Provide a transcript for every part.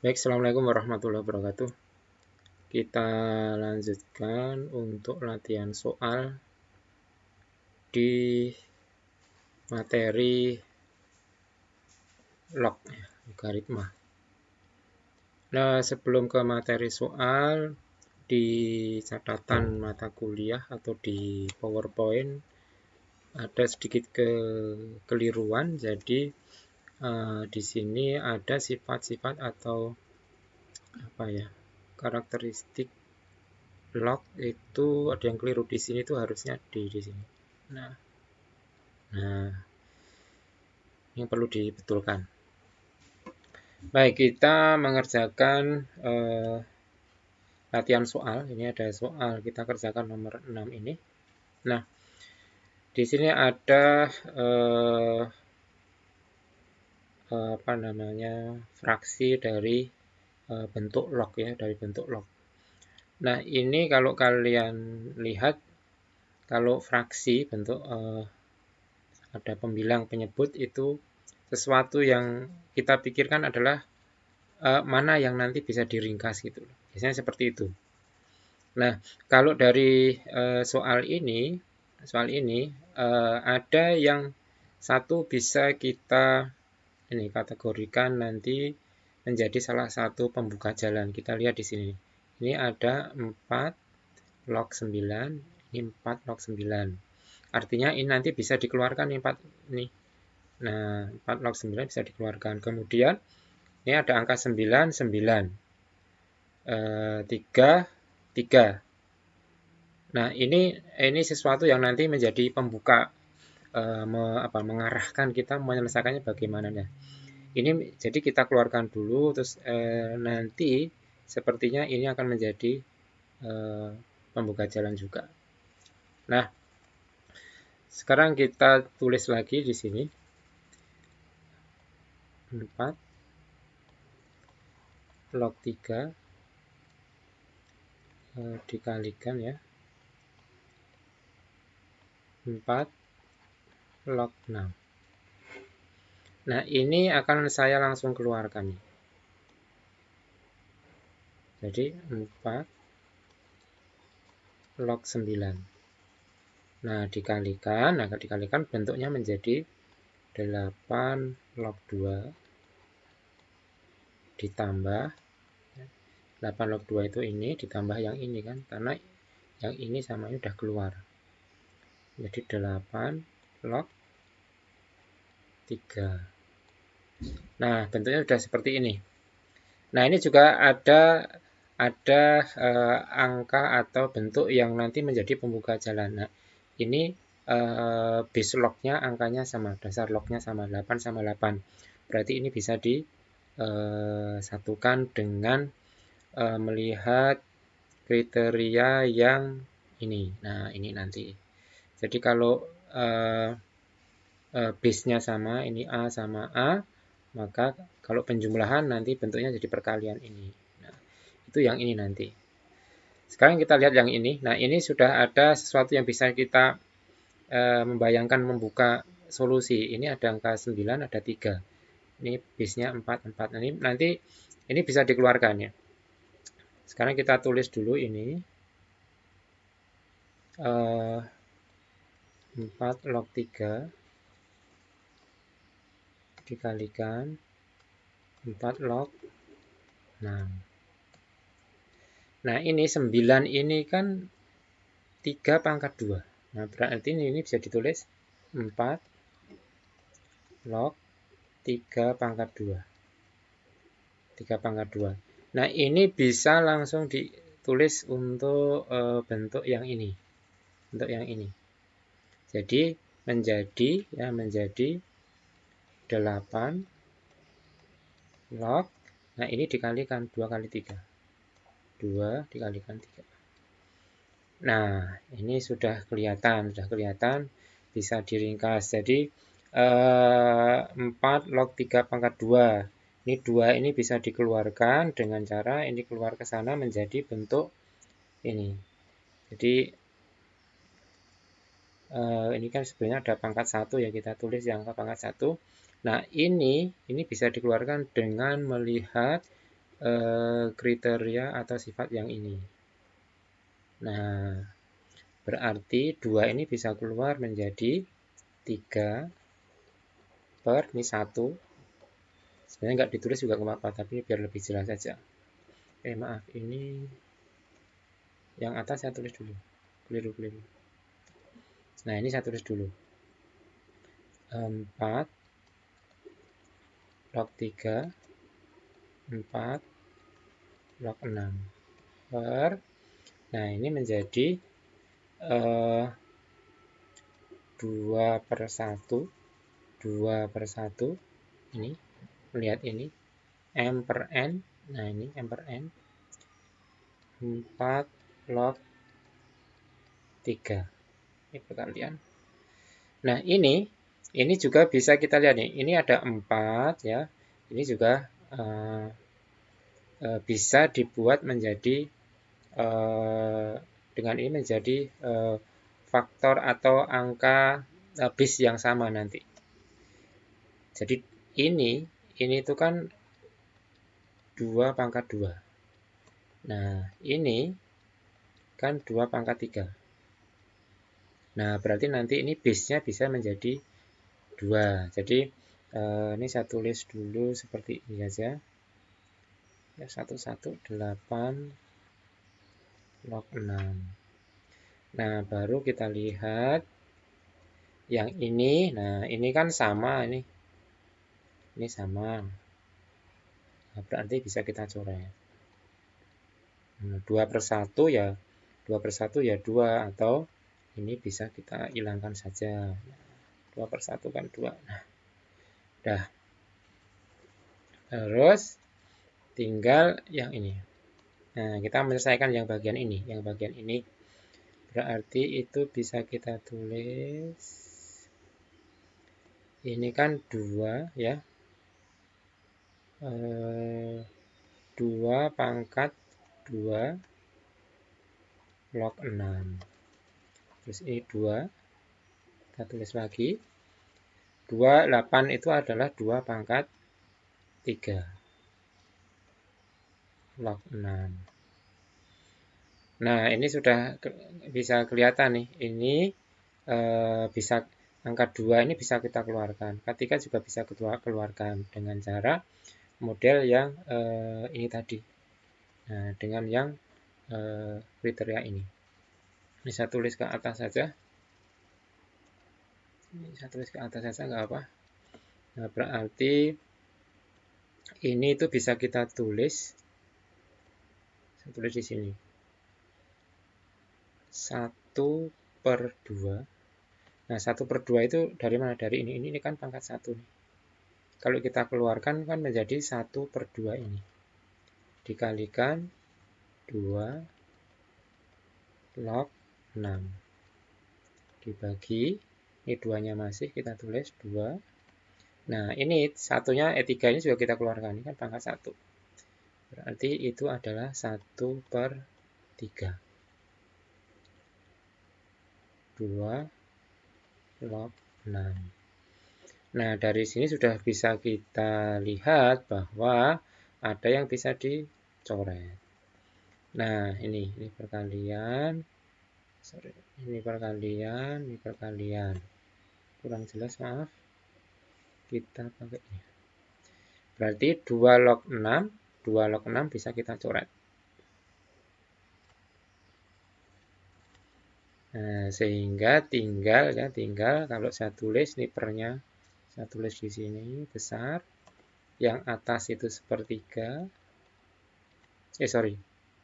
Baik, Assalamualaikum warahmatullahi wabarakatuh. Kita lanjutkan untuk latihan soal di materi log logaritma. Nah, sebelum ke materi soal, di catatan mata kuliah atau di PowerPoint ada sedikit kekeliruan. Jadi di sini ada sifat-sifat atau karakteristik log itu ada yang keliru di sini, itu harusnya di sini. Nah, yang perlu dibetulkan. Baik, kita mengerjakan latihan soal. Ini ada soal kita kerjakan nomor 6 ini. Nah, di sini ada fraksi dari bentuk log ya, dari bentuk log. Nah, ini kalau kalian lihat, kalau fraksi bentuk ada pembilang penyebut, itu sesuatu yang kita pikirkan adalah mana yang nanti bisa diringkas gitu. Biasanya seperti itu. Nah, kalau dari soal ini ada yang satu bisa kita kategorikan nanti menjadi salah satu pembuka jalan. Kita lihat di sini. Ini ada 4 log 9, ini 4 log 9. Artinya ini nanti bisa dikeluarkan 4 nih. Nah, 4 log 9 bisa dikeluarkan. Kemudian ini ada angka 9, 9. 3, 3. Nah, ini sesuatu yang nanti menjadi pembuka, mengarahkan kita menyelesaikannya bagaimana. Nah, ini jadi kita keluarkan dulu, terus nanti sepertinya ini akan menjadi pembuka jalan juga. Nah, sekarang kita tulis lagi di sini 4 log 3 dikalikan ya 4 log 6. Nah, ini akan saya langsung keluarkan. Jadi 4 log 9. Nah, dikalikan bentuknya menjadi 8 log 2 ditambah 8 log 2 itu ini ditambah yang ini kan, karena yang ini sama ini udah keluar. Jadi 8 log 3. Nah, bentuknya sudah seperti ini. Nah, ini juga ada angka atau bentuk yang nanti menjadi pembuka jalan. Nah, ini base lognya angkanya sama, dasar lognya sama, 8 sama 8. Berarti ini bisa disatukan dengan melihat kriteria yang ini. Nah, ini nanti. Jadi kalau base-nya sama, ini A sama A, maka kalau penjumlahan nanti bentuknya jadi perkalian ini. Nah, itu yang ini nanti. Sekarang kita lihat yang ini. Nah, ini sudah ada sesuatu yang bisa kita membayangkan membuka solusi. Ini ada angka 9, ada 3. Ini base-nya 4, 4. Ini nanti ini bisa dikeluarkan ya. Sekarang kita tulis dulu ini. 4 log 3 dikalikan 4 log 6. Nah, ini 9 ini kan 3 pangkat 2. Nah, berarti ini bisa ditulis 4 log 3 pangkat 2. 3 pangkat 2. Nah, ini bisa langsung ditulis untuk bentuk yang ini. Bentuk yang ini. Jadi menjadi 8 log. Nah, ini dikalikan 2 kali 3. 2 dikalikan 3. Nah, ini sudah kelihatan bisa diringkas. Jadi 4 log 3 pangkat 2. Ini 2 ini bisa dikeluarkan dengan cara ini keluar ke sana menjadi bentuk ini. Jadi ini kan sebenarnya ada pangkat 1 ya, kita tulis yang ke pangkat 1. Nah, ini bisa dikeluarkan dengan melihat kriteria atau sifat yang ini. Nah, berarti 2 ini bisa keluar menjadi 3 per ini 1. Sebenarnya nggak ditulis juga nggak apa-apa, tapi biar lebih jelas saja. Maaf, ini yang atas saya tulis dulu. Keliru. Nah, ini saya tulis dulu. 4 log 3, 4 log 6 per. Nah, ini menjadi 2 per 1. 2 per 1. Ini, melihat ini. M per N. Nah, ini M per N. 4 log 3. Ini perkalian. Nah, ini juga bisa kita lihat nih. Ini ada 4 ya. Ini juga bisa dibuat menjadi dengan ini menjadi faktor atau angka bis yang sama nanti. Jadi ini itu kan 2 pangkat 2. Nah, ini kan 2 pangkat 3. Nah, berarti nanti ini bisnya bisa menjadi 2. Jadi ini saya tulis dulu seperti ini saja. Ya, 118 log 6. Nah, baru kita lihat yang ini. Nah, ini kan sama ini. Ini sama. Nah, berarti bisa kita coret. 2 per 1 ya 2 per 1 ya 2, atau ini bisa kita hilangkan saja. 2 per 1 kan 2. Nah, dah. Terus tinggal yang ini. Nah, kita menyelesaikan yang bagian ini. Yang bagian ini berarti itu bisa kita tulis. Ini kan 2 ya. 2 pangkat 2 log 6. Terus ini 2. Kita tulis lagi. 2, 8 itu adalah 2 pangkat 3 log 6. Nah, ini sudah bisa kelihatan nih. Ini bisa angka 2 ini bisa kita keluarkan. K3 juga bisa kita keluarkan dengan cara model yang ini tadi. Nah, dengan yang kriteria ini. Ini saya tulis ke atas saja. Ini saya tulis ke atas saja, nggak apa. Nah, berarti ini itu bisa kita tulis. Saya tulis di sini. 1 per 2. Nah, 1 per 2 itu dari mana? Dari ini. Ini kan pangkat 1 nih. Kalau kita keluarkan kan menjadi 1 per 2 ini. Dikalikan 2 log 6. Dibagi, ini 2-nya masih, kita tulis 2. Nah, ini satunya E3 ini juga kita keluarkan. Ini kan pangkat 1. Berarti itu adalah 1 per 3. 2 log 6. Nah, dari sini sudah bisa kita lihat bahwa ada yang bisa dicoret. Nah, ini perkalian. Sorry, ini perkalian. Kurang jelas, maaf. Kita pakai ini. Berarti 2 log 6 bisa kita coret. Nah, sehingga tinggal kalau saya tulis ini pernya, saya tulis di sini besar. Yang atas itu sepertiga.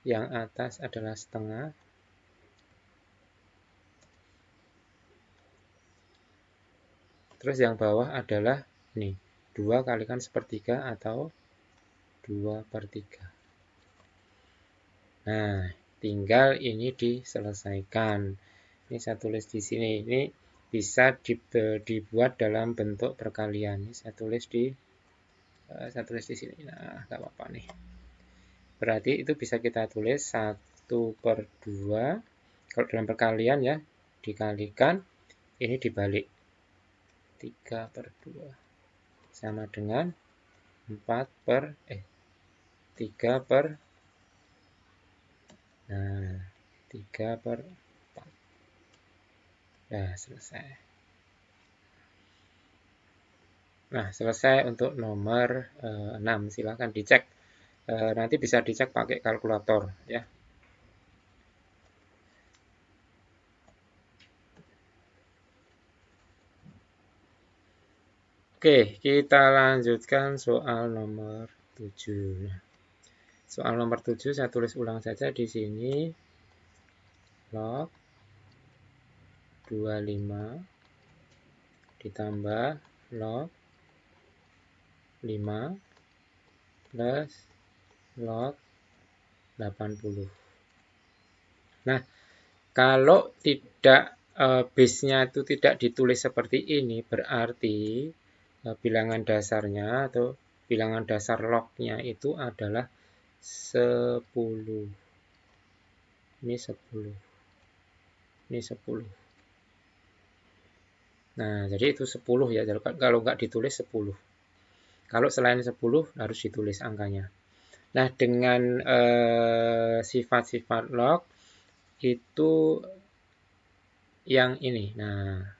Yang atas adalah setengah. Terus yang bawah adalah ini, 2 kalikan sepertiga atau 2 per 3. Nah, tinggal ini diselesaikan. Ini saya tulis di sini. Ini bisa dibuat dalam bentuk perkalian. Ini saya tulis di sini. Nah, nggak apa-apa nih. Berarti itu bisa kita tulis 1 per 2. Kalau dalam perkalian ya, dikalikan. Ini dibalik. 3 per 2. Sama dengan 3 3/4. Nah, 3/4. Nah, selesai. Nah, selesai untuk nomor 6. Silahkan dicek. Nanti bisa dicek pakai kalkulator ya. Oke, kita lanjutkan soal nomor 7. Nah, soal nomor 7 saya tulis ulang saja di sini. Log 25 ditambah log 5 plus log 80. Nah, kalau tidak base-nya itu tidak ditulis seperti ini, berarti bilangan dasarnya atau bilangan dasar log-nya itu adalah 10. Ini 10. Ini 10. Nah, jadi itu 10 ya. Kalau nggak ditulis 10. Kalau selain 10 harus ditulis angkanya. Nah, dengan sifat-sifat log itu yang ini. Nah,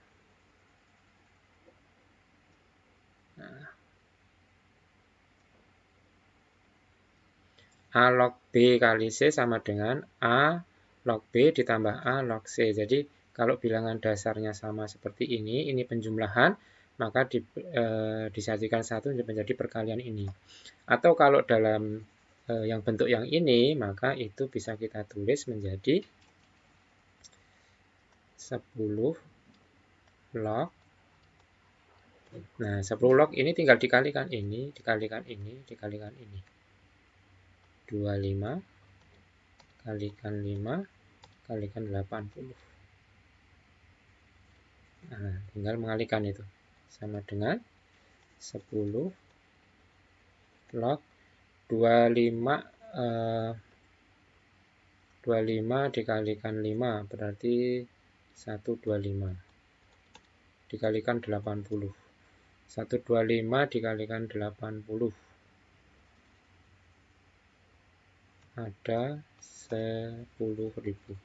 A log B kali C sama dengan A log B ditambah A log C. Jadi, kalau bilangan dasarnya sama seperti ini penjumlahan, maka disajikan satu menjadi perkalian ini. Atau kalau dalam yang bentuk yang ini, maka itu bisa kita tulis menjadi 10 log. Nah, 10 log ini tinggal dikalikan ini, dikalikan ini, dikalikan ini. 25 kalikan 5 kalikan 80. Nah, tinggal mengalikan itu. Sama dengan 10 log 25 dikalikan 5 berarti 125 dikalikan 80. 125 dikalikan 80 ada 10.000.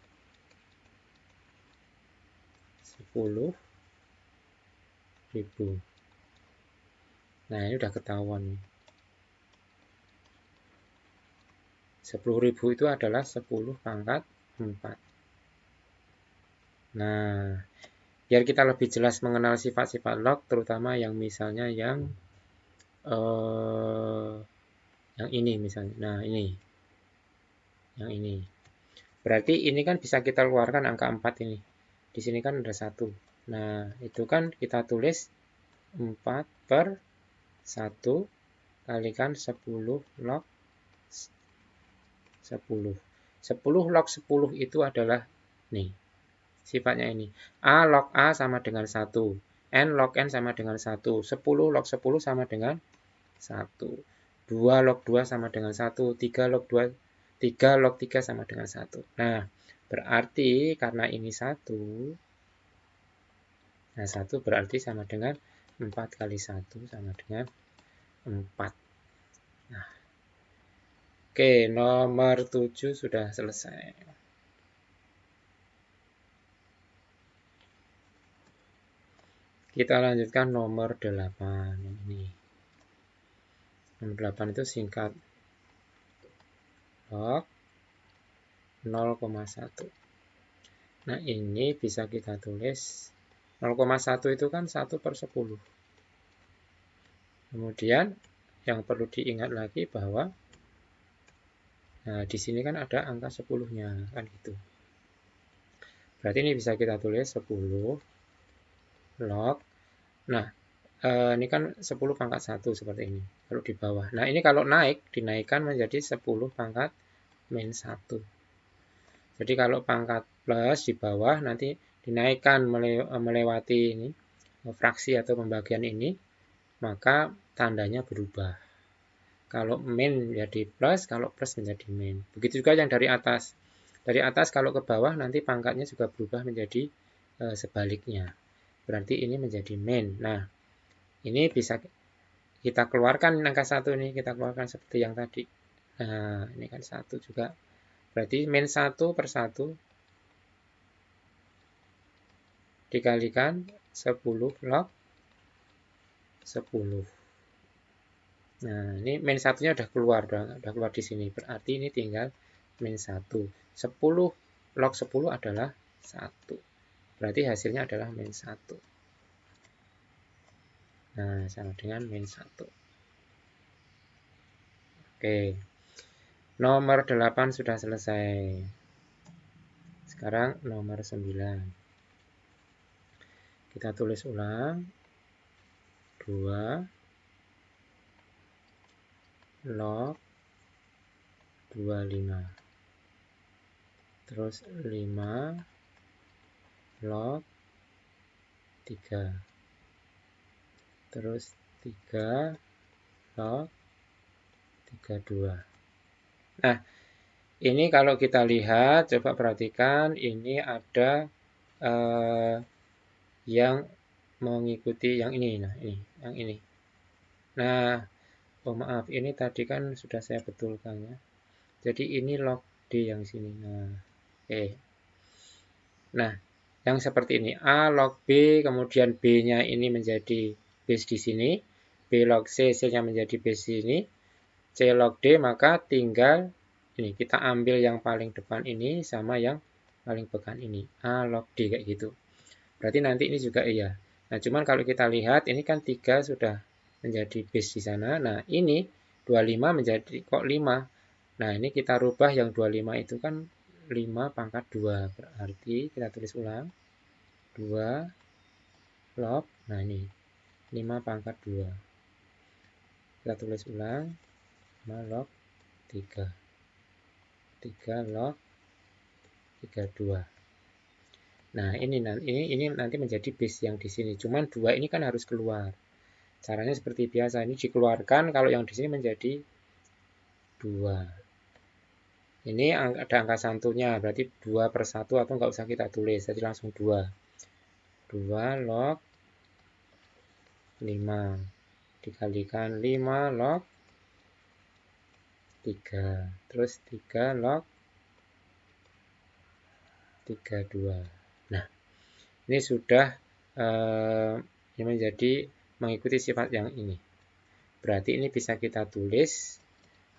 10.000. Nah, ini udah ketahuan. 10.000 itu adalah 10 pangkat 4. Nah, biar kita lebih jelas mengenal sifat-sifat log, terutama yang misalnya yang ini misalnya. Nah, ini. Yang ini. Berarti ini kan bisa kita keluarkan angka 4 ini. Di sini kan ada 1. Nah, itu kan kita tulis 4/1 kalikan 10 log 10. 10 log 10 itu adalah nih. Sifatnya ini. A log A sama dengan 1. N log N sama dengan 1. 10 log 10 sama dengan 1. 2 log 2 sama dengan 1. 3 log 2, 3 log 3 sama dengan 1. Nah, berarti karena ini 1, nah 1 berarti sama dengan 4 kali 1 sama dengan 4. Nah, oke, nomor 7 sudah selesai. Kita lanjutkan nomor 8 ini. Nomor 8 itu singkat log 0,1. Nah, ini bisa kita tulis 0,1 itu kan 1/10. Kemudian yang perlu diingat lagi bahwa nah, di sini kan ada angka 10-nya kan gitu. Berarti ini bisa kita tulis 10 log. Nah, ini kan 10 pangkat 1 seperti ini. Kalau di bawah. Nah, ini kalau naik, dinaikkan menjadi 10 pangkat min 1. Jadi kalau pangkat plus di bawah nanti dinaikkan melewati ini fraksi atau pembagian ini, maka tandanya berubah. Kalau min menjadi plus, kalau plus menjadi min. Begitu juga yang dari atas. Dari atas kalau ke bawah nanti pangkatnya juga berubah menjadi sebaliknya. Berarti ini menjadi min. Nah, ini bisa kita keluarkan angka 1 ini, kita keluarkan seperti yang tadi. Nah, ini kan 1 juga. Berarti min 1 per 1 dikalikan 10 log 10. Nah, ini min 1-nya udah keluar di sini. Berarti ini tinggal min 1. 10 log 10 adalah 1. Berarti hasilnya adalah min 1. Nah, sama dengan min 1. Oke. Nomor 8 sudah selesai. Sekarang nomor 9. Kita tulis ulang. 2 log 25. Terus 5 log 3. Terus 3 log 32. Nah, ini kalau kita lihat, coba perhatikan, ini ada yang mengikuti yang ini. Nah, ini, yang ini. Nah, oh maaf, ini tadi kan sudah saya betulkan ya. Jadi ini log D yang sini. Nah, Nah, yang seperti ini. A log B, kemudian B-nya ini menjadi base di sini. B log C, C-nya menjadi base di sini. C log D, maka tinggal ini kita ambil yang paling depan ini sama yang paling belakang ini. A log D kayak gitu. Berarti nanti ini juga iya. Nah, cuman kalau kita lihat ini kan 3 sudah menjadi base di sana. Nah, ini 25 menjadi kok 5. Nah, ini kita rubah yang 25 itu kan 5 pangkat 2. Berarti kita tulis ulang. 2 log. Nah, ini 5 pangkat 2. Kita tulis ulang. 5 log 3. 3 log 32. Nah, ini nanti menjadi base yang di sini. Cuman 2 ini kan harus keluar. Caranya seperti biasa. Ini dikeluarkan, kalau yang di sini menjadi 2. Ini ada angka santunya, berarti 2 per 1 atau nggak usah kita tulis. Jadi langsung 2. 2 log 5. Dikalikan 5 log 3. Terus 3 log 32. Nah, ini sudah ini menjadi mengikuti sifat yang ini. Berarti ini bisa kita tulis,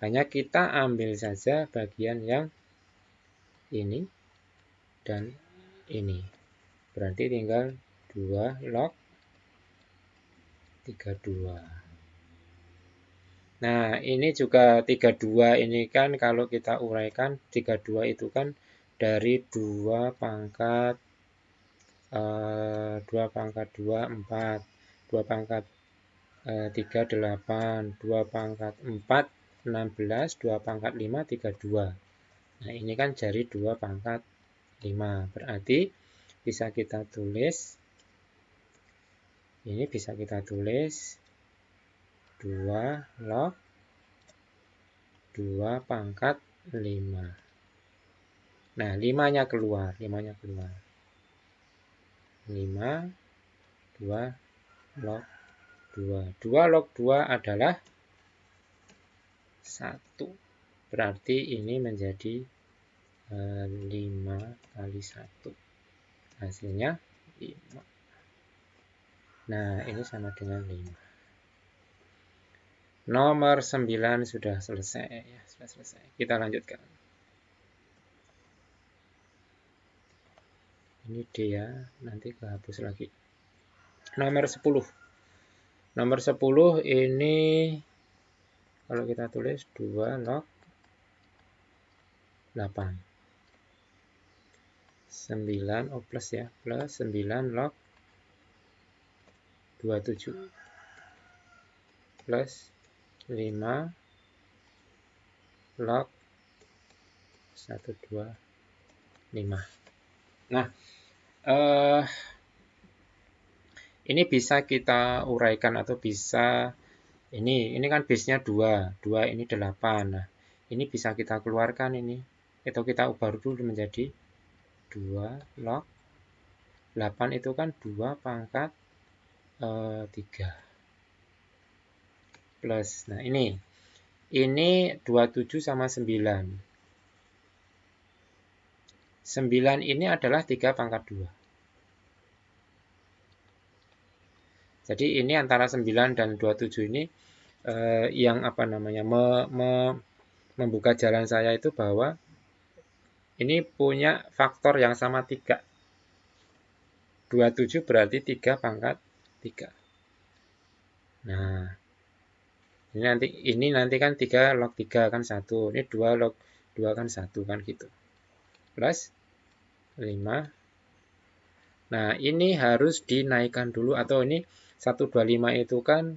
hanya kita ambil saja bagian yang ini dan ini. Berarti tinggal 2 log 32. Nah, ini juga 32 ini kan kalau kita uraikan 32 itu kan dari 2 pangkat 2 pangkat 2 4, 2 pangkat 3 8, 2 pangkat 4 16, 2 pangkat 5 32. Nah, ini kan dari 2 pangkat 5. Berarti bisa kita tulis, ini bisa kita tulis 2 log 2 pangkat 5. Nah, 5-nya keluar, 5-nya keluar. 5, 2 log 2. 2 log 2 adalah 1. Berarti ini menjadi 5 kali 1. Hasilnya 5. Nah, ini sama dengan 5. Nomor 9 sudah selesai. Ya, sudah selesai. Kita lanjutkan. Ini D ya, nanti kehapus lagi. Nomor 10. Nomor 10 ini kalau kita tulis 2 log 8. 9 plus ya, plus 9 log 27 plus 5 log 125. Nah, ini bisa kita uraikan atau bisa ini kan base-nya 2. 2 ini 8. Nah, ini bisa kita keluarkan ini. Atau kita ubah dulu menjadi 2 log 8 itu kan 2 pangkat 3. Plus, nah ini ini 27 sama 9. 9 ini adalah 3 pangkat 2. Jadi ini antara 9 dan 27 ini yang apa namanya membuka jalan saya itu bahwa ini punya faktor yang sama 3. 27 berarti 3 pangkat 3. Nah, ini nanti kan 3 log 3 kan 1. Ini 2 log 2 kan 1 kan gitu. Plus 5. Nah, ini harus dinaikkan dulu atau ini 125 itu kan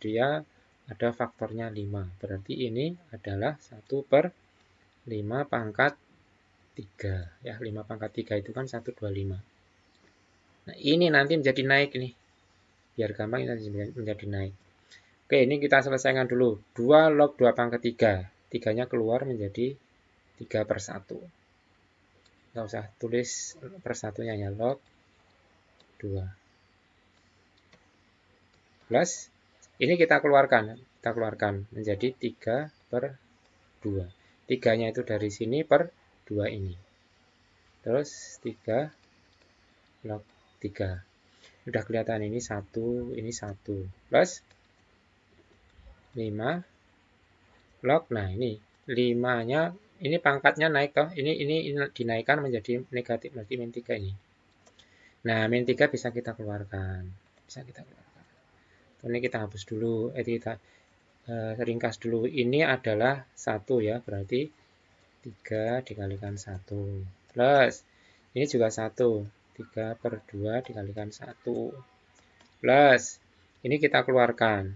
dia ada faktornya 5. Berarti ini adalah 1/5 pangkat 3. Ya, 5 pangkat 3 itu kan 125. Nah, ini nanti menjadi naik nih. Biar gampang ini menjadi naik. Oke, ini kita selesaikan dulu. 2 log 2 pangkat 3. 3-nya keluar menjadi 3/1. Nggak usah tulis persatunya ya, log 2. Plus, ini kita keluarkan menjadi 3/2. 3-nya itu dari sini per 2 ini. Terus 3 log 3. Sudah kelihatan ini 1, ini 1. Plus 5 log, nah ini 5-nya, ini pangkatnya naik toh, ini dinaikkan menjadi negatif, berarti min 3 ini. Nah, min 3 bisa kita keluarkan. Ini kita hapus dulu, kita ringkas dulu. Ini adalah 1 ya, berarti 3 dikalikan 1. Plus, ini juga 1. 3/2 dikalikan 1. Plus, ini kita keluarkan.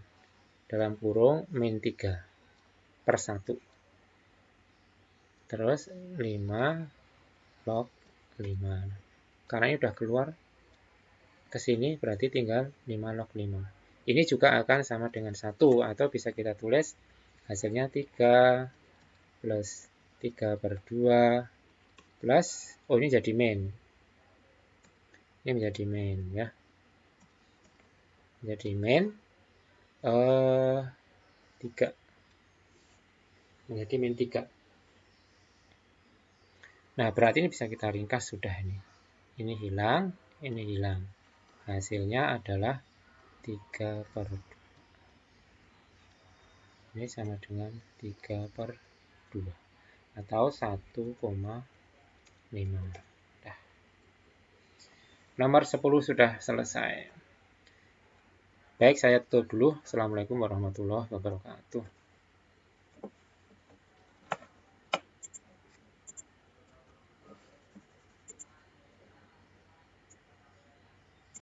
Dalam kurung min 3/1. Terus 5 log 5. Karena ini sudah keluar ke sini, berarti tinggal 5 log 5. Ini juga akan sama dengan 1, atau bisa kita tulis hasilnya 3 plus 3/2 plus, oh ini jadi min. Ini menjadi min ya. Menjadi min 3. Menjadi min 3. Nah, berarti ini bisa kita ringkas sudah ini. Ini hilang, ini hilang. Hasilnya adalah 3/2. Ini sama dengan 3/2 atau 1,5. Nah, nomor 10 sudah selesai. Baik, saya tutup dulu. Assalamualaikum warahmatullahi wabarakatuh.